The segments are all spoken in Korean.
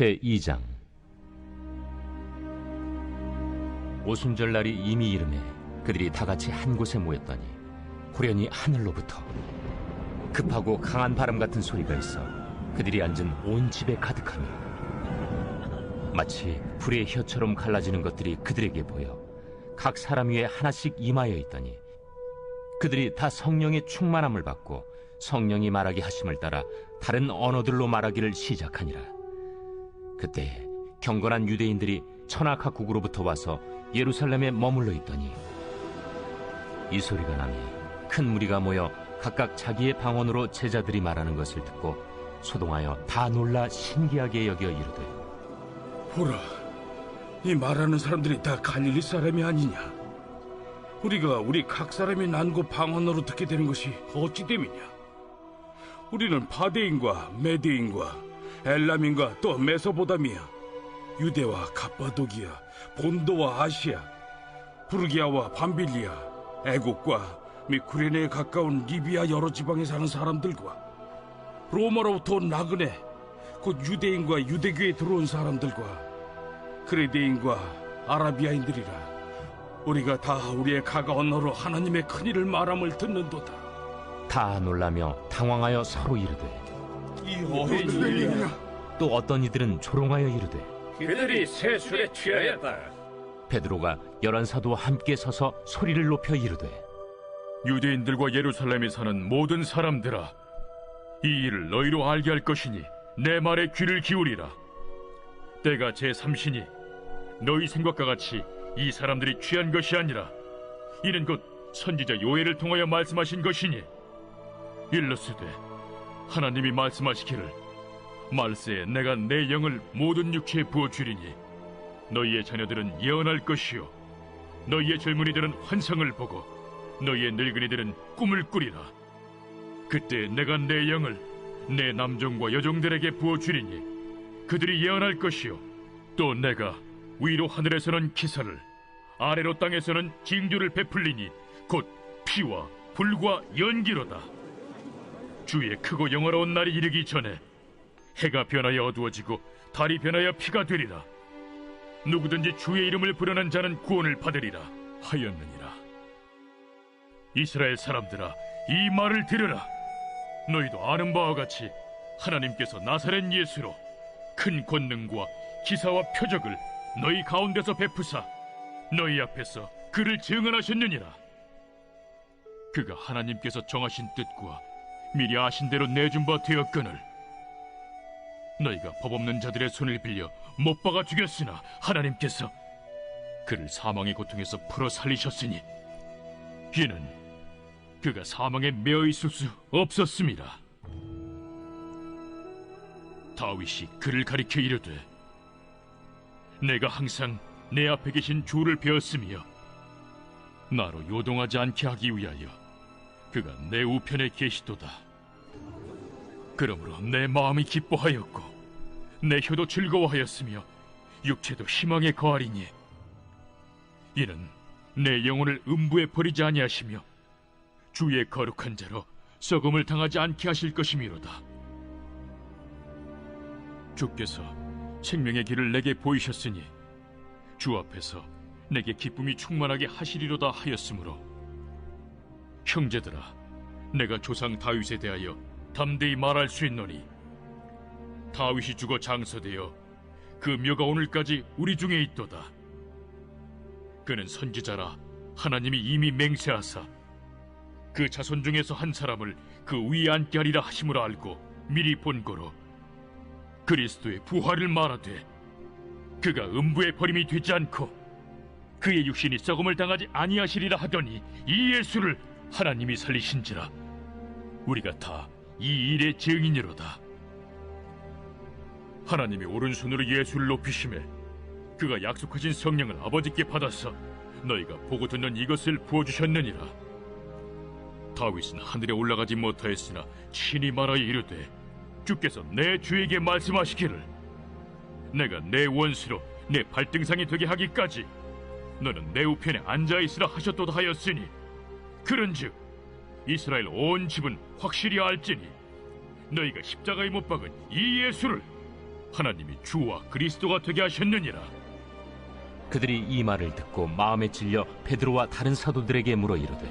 제2장. 오순절 날이 이미 이르매 그들이 다같이 한 곳에 모였더니 호련히 하늘로부터 급하고 강한 바람 같은 소리가 있어 그들이 앉은 온 집에 가득하며 마치 불의 혀처럼 갈라지는 것들이 그들에게 보여 각 사람 위에 하나씩 임하여 있더니 그들이 다 성령의 충만함을 받고 성령이 말하게 하심을 따라 다른 언어들로 말하기를 시작하니라. 그때 경건한 유대인들이 천하 각국으로부터 와서 예루살렘에 머물러 있더니 이 소리가 나니 큰 무리가 모여 각각 자기의 방언으로 제자들이 말하는 것을 듣고 소동하여 다 놀라 신기하게 여겨 이르되, 보라, 이 말하는 사람들이 다 갈릴리 사람이 아니냐? 우리가 우리 각 사람이 난고 방언으로 듣게 되는 것이 어찌 됨이냐? 우리는 바데인과 메데인과 엘람인과 또 메소보다미아, 유대와 갑바도기아, 본도와 아시아, 부르기아와 밤빌리아, 애국과 및 구레네에 가까운 리비아 여러 지방에 사는 사람들과 로마로부터 온 나그네, 곧 유대인과 유대교에 들어온 사람들과 그레데인과 아라비아인들이라. 우리가 다 우리의 각 언어로 하나님의 큰일을 말함을 듣는도다. 다 놀라며 당황하여 서로 이르되, 이 어린 일이냐? 또 어떤 이들은 조롱하여 이르되, 그들이 새 술에 취하였다. 베드로가 11 사도와 함께 서서 소리를 높여 이르되, 유대인들과 예루살렘에 사는 모든 사람들아, 이 일을 너희로 알게 할 것이니 내 말에 귀를 기울이라. 때가 제3시니 너희 생각과 같이 이 사람들이 취한 것이 아니라 이는 곧 선지자 요엘을 통하여 말씀하신 것이니, 일러스되 하나님이 말씀하시기를 말세에 내가 내 영을 모든 육체에 부어주리니 너희의 자녀들은 예언할 것이요 너희의 젊은이들은 환상을 보고 너희의 늙은이들은 꿈을 꾸리라. 그때 내가 내 영을 내 남종과 여종들에게 부어주리니 그들이 예언할 것이요 또 내가 위로 하늘에서는 기사를 아래로 땅에서는 징조를 베풀리니 곧 피와 불과 연기로다. 주의 크고 영화로운 날이 이르기 전에 해가 변하여 어두워지고 달이 변하여 피가 되리라. 누구든지 주의 이름을 부르는 자는 구원을 받으리라 하였느니라. 이스라엘 사람들아, 이 말을 들으라. 너희도 아는 바와 같이 하나님께서 나사렛 예수로 큰 권능과 기사와 표적을 너희 가운데서 베푸사 너희 앞에서 그를 증언하셨느니라. 그가 하나님께서 정하신 뜻과 미리 아신 대로 내준 바 되었거늘 너희가 법 없는 자들의 손을 빌려 못 박아 죽였으나 하나님께서 그를 사망의 고통에서 풀어 살리셨으니 이는 그가 사망에 매어 있을 수 없었음이라. 다윗이 그를 가리켜 이르되, 내가 항상 내 앞에 계신 주를 배웠으며 나로 요동하지 않게 하기 위하여 그가 내 우편에 계시도다. 그러므로 내 마음이 기뻐하였고 내 혀도 즐거워하였으며 육체도 희망에 거하리니 이는 내 영혼을 음부에 버리지 아니하시며 주의 거룩한 자로 썩음을 당하지 않게 하실 것이미로다. 주께서 생명의 길을 내게 보이셨으니 주 앞에서 내게 기쁨이 충만하게 하시리로다 하였으므로 형제들아, 내가 조상 다윗에 대하여 담대히 말할 수 있노니 다윗이 죽어 장서되어 그 묘가 오늘까지 우리 중에 있도다. 그는 선지자라 하나님이 이미 맹세하사 그 자손 중에서 한 사람을 그 위에 앉게 하리라 하심을 알고 미리 본고로 그리스도의 부활을 말하되 그가 음부에 버림이 되지 않고 그의 육신이 썩음을 당하지 아니하시리라 하더니 이 예수를 하나님이 살리신지라. 우리가 다 이 일의 증인이로다. 하나님이 오른손으로 예수를 높이심에 그가 약속하신 성령을 아버지께 받아서 너희가 보고 듣는 이것을 부어주셨느니라. 다윗은 하늘에 올라가지 못하였으나 친히 말하여 이르되 주께서 내 주에게 말씀하시기를 내가 내 원수로 내 발등상이 되게 하기까지 너는 내 우편에 앉아있으라 하셨도다 하였으니 그런즉 이스라엘 온 집은 확실히 알지니 너희가 십자가에 못 박은 이 예수를 하나님이 주와 그리스도가 되게 하셨느니라. 그들이 이 말을 듣고 마음에 질려 베드로와 다른 사도들에게 물어 이르되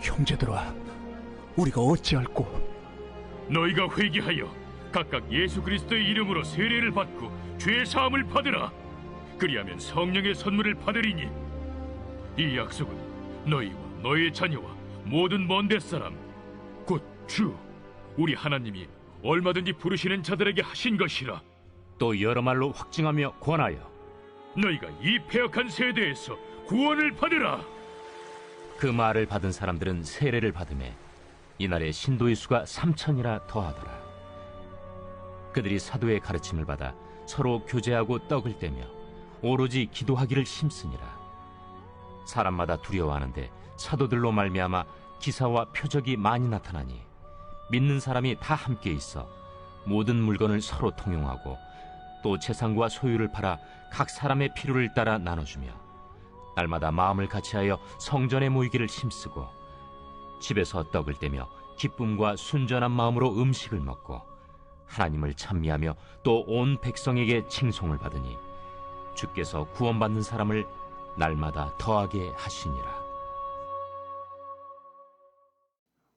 형제들아, 우리가 어찌할꼬? 너희가 회개하여 각각 예수 그리스도의 이름으로 세례를 받고 죄 사함을 받으라. 그리하면 성령의 선물을 받으리니 이 약속은 너희와 너희의 자녀와 모든 먼데 사람 곧 주 우리 하나님이 얼마든지 부르시는 자들에게 하신 것이라. 또 여러 말로 확증하며 권하여 너희가 이 패역한 세대에서 구원을 받으라. 그 말을 받은 사람들은 세례를 받음에 이날에 신도의 수가 3,000이라 더하더라. 그들이 사도의 가르침을 받아 서로 교제하고 떡을 떼며 오로지 기도하기를 힘쓰니라. 사람마다 두려워하는데 사도들로 말미암아 기사와 표적이 많이 나타나니 믿는 사람이 다 함께 있어 모든 물건을 서로 통용하고 또 재산과 소유를 팔아 각 사람의 필요를 따라 나눠주며 날마다 마음을 같이하여 성전에 모이기를 힘쓰고 집에서 떡을 떼며 기쁨과 순전한 마음으로 음식을 먹고 하나님을 찬미하며 또 온 백성에게 칭송을 받으니 주께서 구원받는 사람을 날마다 더하게 하시니라.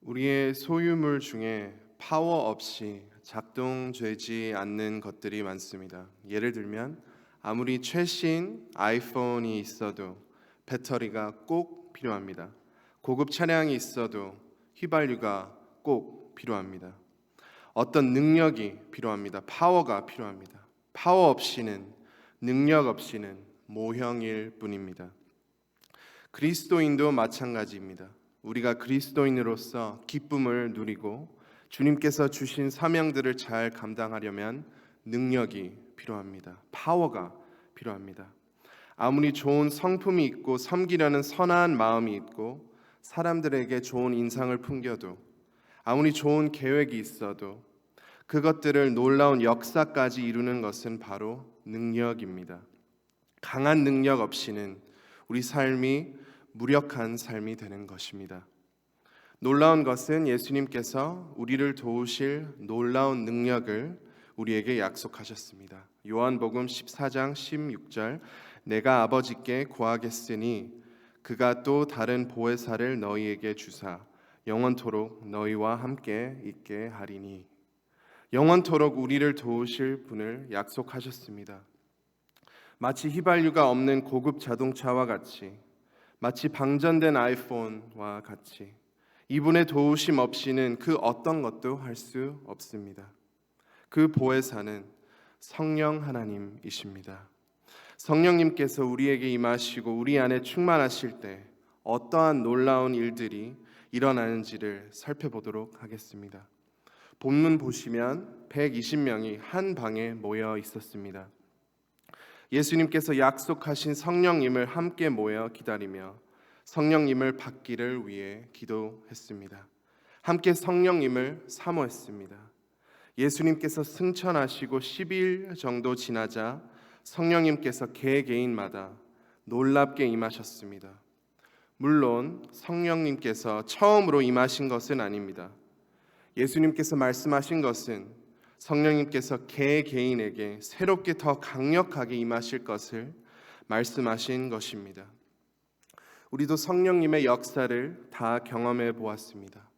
우리의 소유물 중에 파워 없이 작동되지 않는 것들이 많습니다. 예를 들면 아무리 최신 아이폰이 있어도 배터리가 꼭 필요합니다. 고급 차량이 있어도 휘발유가 꼭 필요합니다. 어떤 능력이 필요합니다. 파워가 필요합니다. 파워 없이는, 능력 없이는 모형일 뿐입니다. 그리스도인도 마찬가지입니다. 우리가 그리스도인으로서 기쁨을 누리고 주님께서 주신 사명들을 잘 감당하려면 능력이 필요합니다. 파워가 필요합니다. 아무리 좋은 성품이 있고 섬기려는 선한 마음이 있고 사람들에게 좋은 인상을 풍겨도 아무리 좋은 계획이 있어도 그것들을 놀라운 역사까지 이루는 것은 바로 능력입니다. 강한 능력 없이는 우리 삶이 무력한 삶이 되는 것입니다. 놀라운 것은 예수님께서 우리를 도우실 놀라운 능력을 우리에게 약속하셨습니다. 요한복음 14장 16절 내가 아버지께 구하겠으니 그가 또 다른 보혜사를 너희에게 주사 영원토록 너희와 함께 있게 하리니. 영원토록 우리를 도우실 분을 약속하셨습니다. 마치 휘발유가 없는 고급 자동차와 같이, 마치 방전된 아이폰과 같이 이분의 도우심 없이는 그 어떤 것도 할 수 없습니다. 그 보혜사는 성령 하나님이십니다. 성령님께서 우리에게 임하시고 우리 안에 충만하실 때 어떠한 놀라운 일들이 일어나는지를 살펴보도록 하겠습니다. 본문 보시면 120명이 한 방에 모여 있었습니다. 예수님께서 약속하신 성령님을 함께 모여 기다리며 성령님을 받기를 위해 기도했습니다. 함께 성령님을 사모했습니다. 예수님께서 승천하시고 10일 정도 지나자 성령님께서 개개인마다 놀랍게 임하셨습니다. 물론 성령님께서 처음으로 임하신 것은 아닙니다. 예수님께서 말씀하신 것은 성령님께서 개개인에게 새롭게 더 강력하게 임하실 것을 말씀하신 것입니다. 우리도 성령님의 역사를 다 경험해 보았습니다.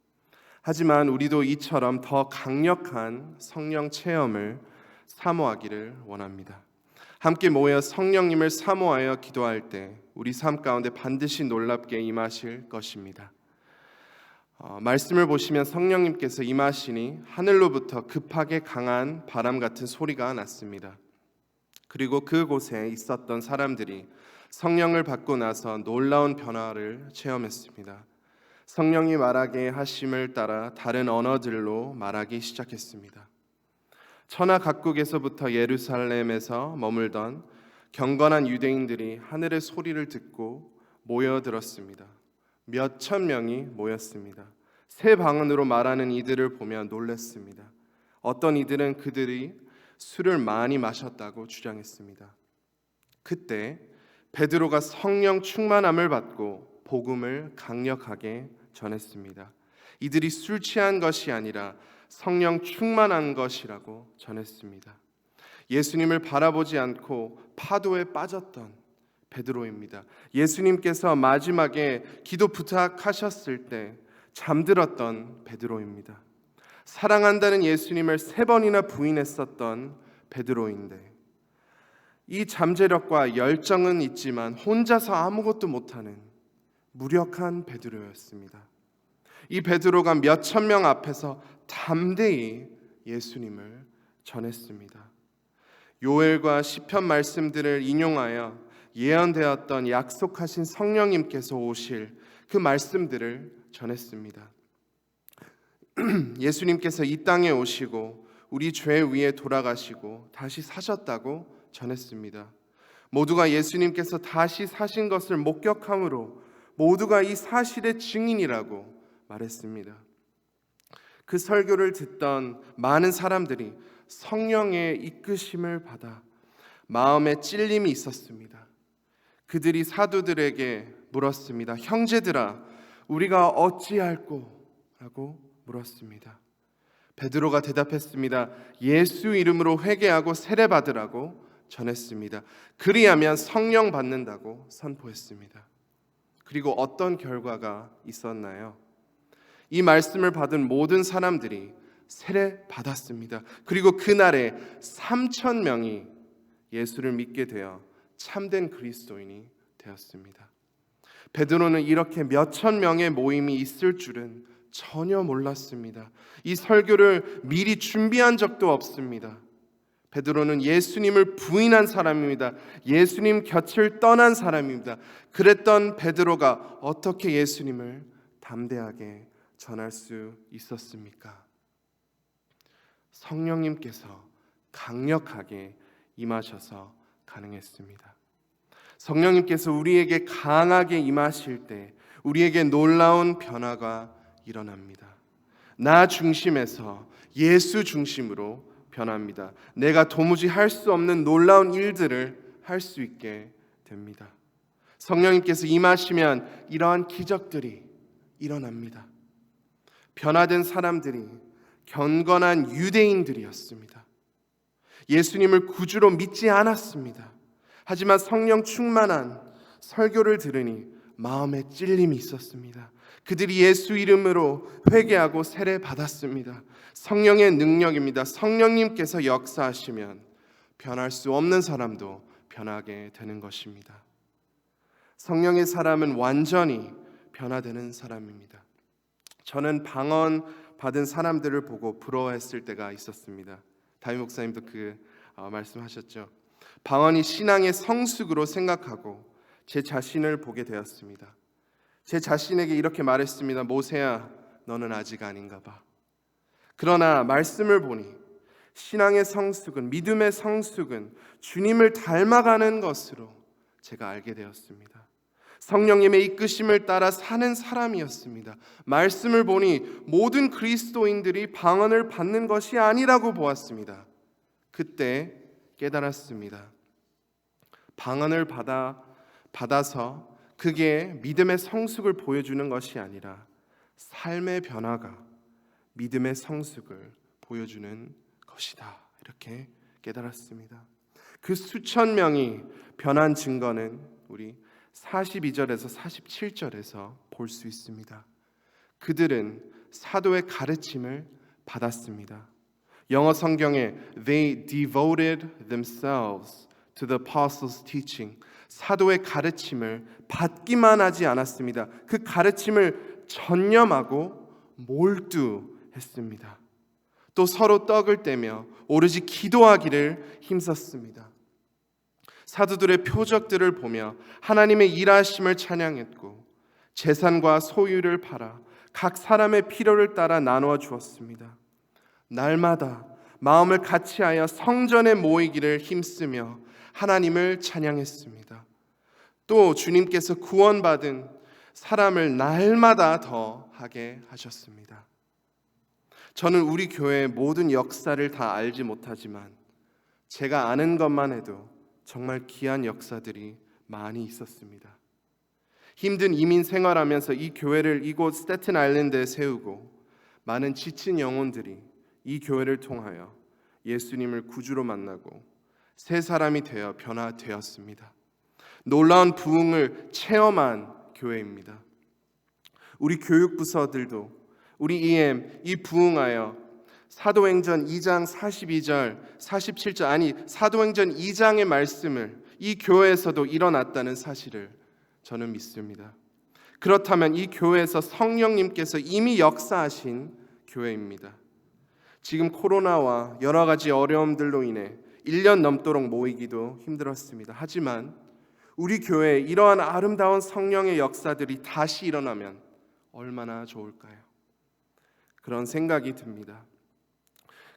하지만 우리도 이처럼 더 강력한 성령 체험을 사모하기를 원합니다. 함께 모여 성령님을 사모하여 기도할 때 우리 삶 가운데 반드시 놀랍게 임하실 것입니다. 말씀을 보시면 성령님께서 임하시니 하늘로부터 급하게 강한 바람 같은 소리가 났습니다. 그리고 그곳에 있었던 사람들이 성령을 받고 나서 놀라운 변화를 체험했습니다. 성령이 말하게 하심을 따라 다른 언어들로 말하기 시작했습니다. 천하 각국에서부터 예루살렘에서 머물던 경건한 유대인들이 하늘의 소리를 듣고 모여들었습니다. 몇천 명이 모였습니다. 새 방언으로 말하는 이들을 보며 놀랐습니다. 어떤 이들은 그들이 술을 많이 마셨다고 주장했습니다. 그때 베드로가 성령 충만함을 받고 복음을 강력하게 전했습니다. 이들이 술 취한 것이 아니라 성령 충만한 것이라고 전했습니다. 예수님을 바라보지 않고 파도에 빠졌던 베드로입니다. 예수님께서 마지막에 기도 부탁하셨을 때 잠들었던 베드로입니다. 사랑한다는 예수님을 3번이나 부인했었던 베드로인데, 이 잠재력과 열정은 있지만 혼자서 아무것도 못하는 무력한 베드로였습니다. 이 베드로가 몇천 명 앞에서 담대히 예수님을 전했습니다. 요엘과 시편 말씀들을 인용하여 예언되었던 약속하신 성령님께서 오실 그 말씀들을 전했습니다. 예수님께서 이 땅에 오시고 우리 죄 위에 돌아가시고 다시 사셨다고 전했습니다. 모두가 예수님께서 다시 사신 것을 목격함으로 모두가 이 사실의 증인이라고 말했습니다. 그 설교를 듣던 많은 사람들이 성령의 이끄심을 받아 마음에 찔림이 있었습니다. 그들이 사도들에게 물었습니다. 형제들아, 우리가 어찌할꼬? 라고 물었습니다. 베드로가 대답했습니다. 예수 이름으로 회개하고 세례 받으라고 전했습니다. 그리하면 성령 받는다고 선포했습니다. 그리고 어떤 결과가 있었나요? 이 말씀을 받은 모든 사람들이 세례 받았습니다. 그리고 그날에 3,000명이 예수를 믿게 되어 참된 그리스도인이 되었습니다. 베드로는 이렇게 몇천 명의 모임이 있을 줄은 전혀 몰랐습니다. 이 설교를 미리 준비한 적도 없습니다. 베드로는 예수님을 부인한 사람입니다. 예수님 곁을 떠난 사람입니다. 그랬던 베드로가 어떻게 예수님을 담대하게 전할 수 있었습니까? 성령님께서 강력하게 임하셔서 가능했습니다. 성령님께서 우리에게 강하게 임하실 때 우리에게 놀라운 변화가 일어납니다. 나 중심에서 예수 중심으로 변합니다. 내가 도무지 할 수 없는 놀라운 일들을 할 수 있게 됩니다. 성령님께서 임하시면 이러한 기적들이 일어납니다. 변화된 사람들이 경건한 유대인들이었습니다. 예수님을 구주로 믿지 않았습니다. 하지만 성령 충만한 설교를 들으니 마음에 찔림이 있었습니다. 그들이 예수 이름으로 회개하고 세례 받았습니다. 성령의 능력입니다. 성령님께서 역사하시면 변할 수 없는 사람도 변하게 되는 것입니다. 성령의 사람은 완전히 변화되는 사람입니다. 저는 방언 받은 사람들을 보고 부러워했을 때가 있었습니다. 다윗 목사님도 말씀하셨죠. 방언이 신앙의 성숙으로 생각하고 제 자신을 보게 되었습니다. 제 자신에게 이렇게 말했습니다. 모세야, 너는 아직 아닌가 봐. 그러나 말씀을 보니 신앙의 성숙은, 믿음의 성숙은 주님을 닮아가는 것으로 제가 알게 되었습니다. 성령님의 이끄심을 따라 사는 사람이었습니다. 말씀을 보니 모든 그리스도인들이 방언을 받는 것이 아니라고 보았습니다. 그때 깨달았습니다. 방언을 받아서 그게 믿음의 성숙을 보여주는 것이 아니라 삶의 변화가 믿음의 성숙을 보여주는 것이다. 이렇게 깨달았습니다. 그 수천 명이 변한 증거는 우리 42절에서 47절에서 볼 수 있습니다. 그들은 사도의 가르침을 받았습니다. 영어 성경에 They devoted themselves to the apostles' teaching. 사도의 가르침을 받기만 하지 않았습니다. 그 가르침을 전념하고 몰두했습니다. 또 서로 떡을 떼며 오로지 기도하기를 힘썼습니다. 사도들의 표적들을 보며 하나님의 일하심을 찬양했고 재산과 소유를 팔아 각 사람의 필요를 따라 나누어 주었습니다. 날마다 마음을 같이하여 성전에 모이기를 힘쓰며 하나님을 찬양했습니다. 또 주님께서 구원받은 사람을 날마다 더 하게 하셨습니다. 저는 우리 교회의 모든 역사를 다 알지 못하지만 제가 아는 것만 해도 정말 귀한 역사들이 많이 있었습니다. 힘든 이민 생활하면서 이 교회를 이곳 스태튼 아일랜드에 세우고 많은 지친 영혼들이 이 교회를 통하여 예수님을 구주로 만나고 새 사람이 되어 변화되었습니다. 놀라운 부흥을 체험한 교회입니다. 우리 교육부서들도 우리 이 부흥하여 사도행전 2장 42절 47절 아니 사도행전 2장의 말씀을 이 교회에서도 일어났다는 사실을 저는 믿습니다. 그렇다면 이 교회에서 성령님께서 이미 역사하신 교회입니다. 지금 코로나와 여러 가지 어려움들로 인해 1년 넘도록 모이기도 힘들었습니다. 하지만 우리 교회에 이러한 아름다운 성령의 역사들이 다시 일어나면 얼마나 좋을까요? 그런 생각이 듭니다.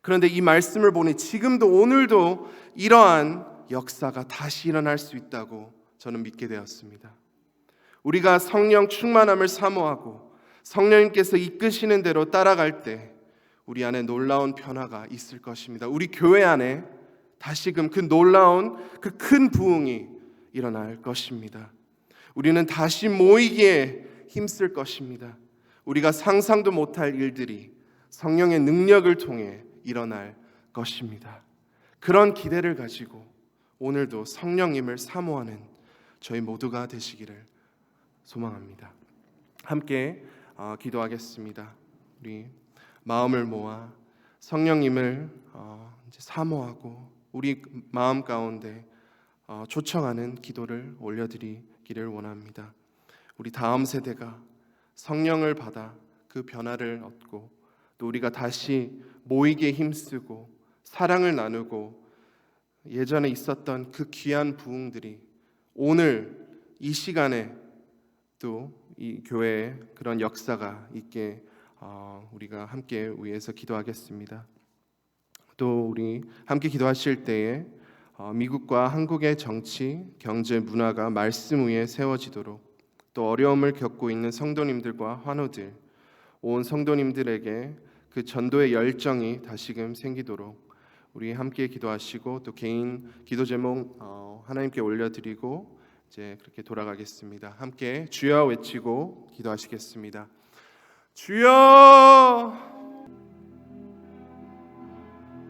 그런데 이 말씀을 보니 지금도 오늘도 이러한 역사가 다시 일어날 수 있다고 저는 믿게 되었습니다. 우리가 성령 충만함을 사모하고 성령님께서 이끄시는 대로 따라갈 때 우리 안에 놀라운 변화가 있을 것입니다. 우리 교회 안에 다시금 그 놀라운 그 큰 부흥이 일어날 것입니다. 우리는 다시 모이기에 힘쓸 것입니다. 우리가 상상도 못할 일들이 성령의 능력을 통해 일어날 것입니다. 그런 기대를 가지고 오늘도 성령님을 사모하는 저희 모두가 되시기를 소망합니다. 함께 기도하겠습니다. 우리 마음을 모아 성령님을 이제 사모하고 우리 마음 가운데 초청하는 기도를 올려드리기를 원합니다. 우리 다음 세대가 성령을 받아 그 변화를 얻고 또 우리가 다시 모이게 힘쓰고 사랑을 나누고 예전에 있었던 그 귀한 부흥들이 오늘 이 시간에 또 이 교회에 그런 역사가 있게 우리가 함께 위해서 기도하겠습니다. 또 우리 함께 기도하실 때에 미국과 한국의 정치, 경제, 문화가 말씀 위에 세워지도록 또 어려움을 겪고 있는 성도님들과 환우들, 온 성도님들에게 그 전도의 열정이 다시금 생기도록 우리 함께 기도하시고 또 개인 기도 제목 하나님께 올려드리고 이제 그렇게 돌아가겠습니다. 함께 주여 외치고 기도하시겠습니다. 주여!